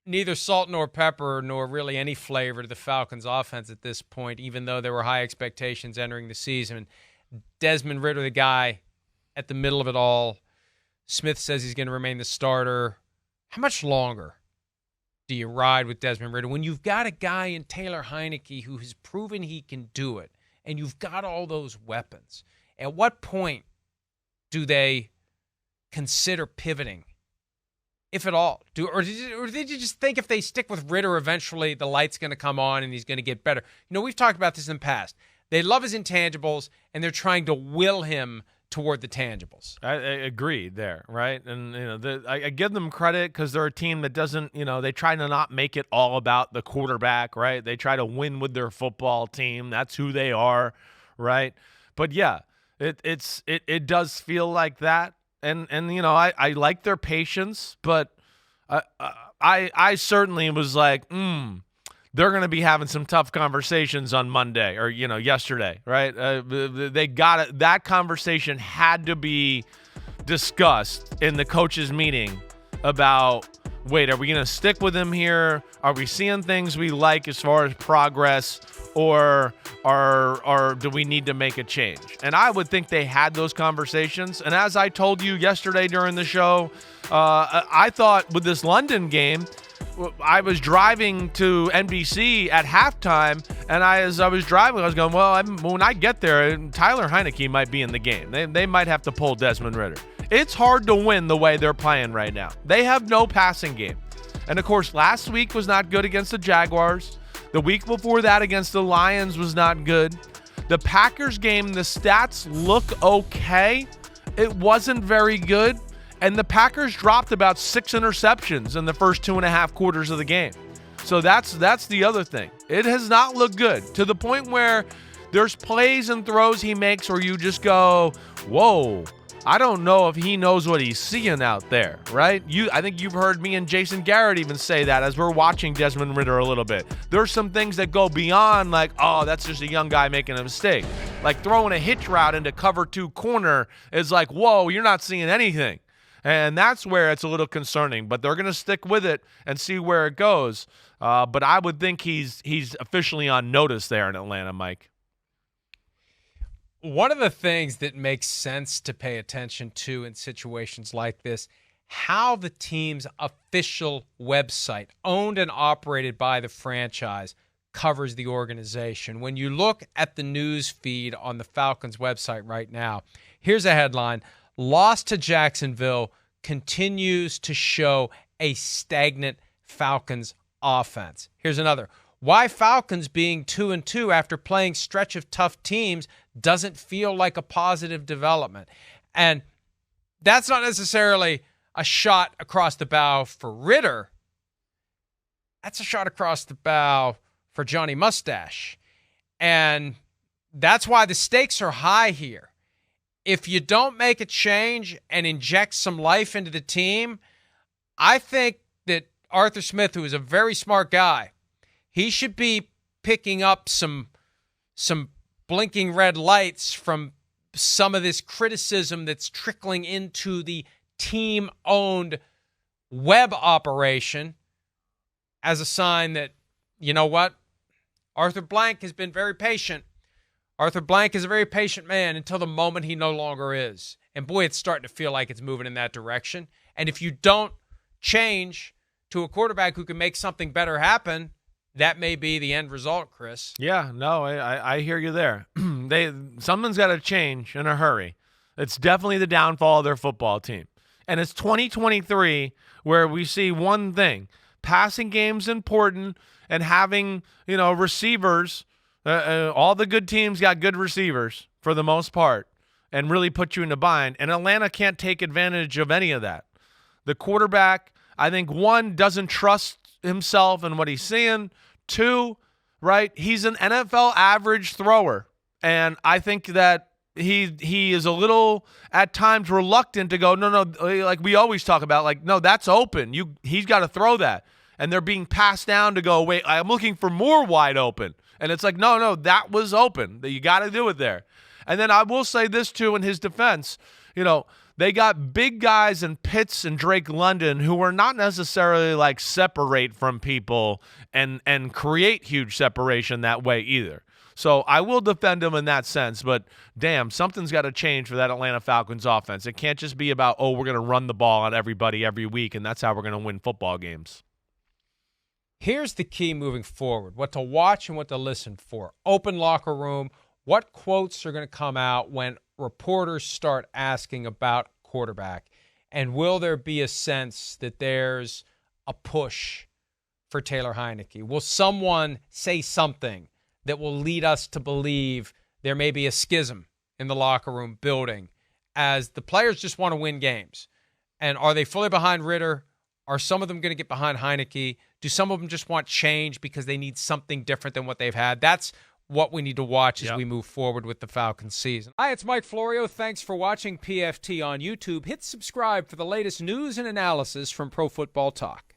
neither salt nor pepper nor really any flavor to the Falcons offense at this point, even though there were high expectations entering the season. Desmond Ridder, the guy at the middle of it all. Smith says he's going to remain the starter. How much longer do you ride with Desmond Ridder when you've got a guy in Taylor Heineke who has proven he can do it, and you've got all those weapons? At what point do they consider pivoting, if at all? Or did you just think if they stick with Ridder, eventually the light's going to come on and he's going to get better? We've talked about this in the past. They love his intangibles, and they're trying to will him toward the tangibles. I agree there, right? And I give them credit because they're a team that doesn't, they try to not make it all about the quarterback, right? They try to win with their football team. That's who they are, right? But yeah, it does feel like that, and I like their patience, but I certainly was like, they're going to be having some tough conversations on Monday or, yesterday, right? They got it. That conversation had to be discussed in the coaches' meeting about, wait, are we going to stick with him here? Are we seeing things we like as far as progress, or do we need to make a change? And I would think they had those conversations. And as I told you yesterday during the show, I thought with this London game, I was driving to NBC at halftime, and as I was driving, I was going, when I get there, Tyler Heineke might be in the game. They might have to pull Desmond Ridder. It's hard to win the way they're playing right now. They have no passing game. And, of course, last week was not good against the Jaguars. The week before that against the Lions was not good. The Packers game, the stats look okay. It wasn't very good. And the Packers dropped about 6 interceptions in the first 2.5 quarters of the game. So that's the other thing. It has not looked good, to the point where there's plays and throws he makes where you just go, whoa, I don't know if he knows what he's seeing out there, right? I think you've heard me and Jason Garrett even say that as we're watching Desmond Ridder a little bit. There's some things that go beyond like, oh, that's just a young guy making a mistake. Like throwing a hitch route into cover 2 corner is like, whoa, you're not seeing anything. And that's where it's a little concerning, but they're going to stick with it and see where it goes. But I would think he's officially on notice there in Atlanta, Mike. One of the things that makes sense to pay attention to in situations like this, how the team's official website, owned and operated by the franchise, covers the organization. When you look at the news feed on the Falcons website right now, here's a headline: loss to Jacksonville continues to show a stagnant Falcons offense. Here's another: why Falcons being 2-2 after playing stretch of tough teams doesn't feel like a positive development. And that's not necessarily a shot across the bow for Ridder. That's a shot across the bow for Johnny Mustache. And that's why the stakes are high here. If you don't make a change and inject some life into the team, I think that Arthur Smith, who is a very smart guy, he should be picking up some blinking red lights from some of this criticism that's trickling into the team-owned web operation as a sign that, you know what, Arthur Blank has been very patient. Arthur Blank is a very patient man until the moment he no longer is. And boy, it's starting to feel like it's moving in that direction. And if you don't change to a quarterback who can make something better happen, that may be the end result, Chris. Yeah, no, I hear you there. Something's got to change in a hurry. It's definitely the downfall of their football team. And it's 2023 where we see one thing: passing game's important, and having, receivers. All the good teams got good receivers for the most part and really put you in a bind. And Atlanta can't take advantage of any of that. The quarterback, I think, one, doesn't trust himself and what he's seeing. Two, right, he's an NFL average thrower. And I think that he is a little, at times, reluctant to go, no, like we always talk about, like, no, that's open. He's got to throw that. And they're being passed down to go, wait, I'm looking for more wide open. And it's like, no, that was open. You got to do it there. And then I will say this, too, in his defense. they got big guys in Pitts and Drake London who are not necessarily like separate from people and create huge separation that way either. So I will defend him in that sense, but damn, something's got to change for that Atlanta Falcons offense. It can't just be about, oh, we're going to run the ball on everybody every week, and that's how we're going to win football games. Here's the key moving forward, what to watch and what to listen for. Open locker room, what quotes are going to come out when reporters start asking about quarterback? And will there be a sense that there's a push for Taylor Heineke? Will someone say something that will lead us to believe there may be a schism in the locker room building as the players just want to win games? And are they fully behind Ridder? Are some of them going to get behind Heineke? Do some of them just want change because they need something different than what they've had? That's what we need to watch as we move forward with the Falcons season. Hi, it's Mike Florio. Thanks for watching PFT on YouTube. Hit subscribe for the latest news and analysis from Pro Football Talk.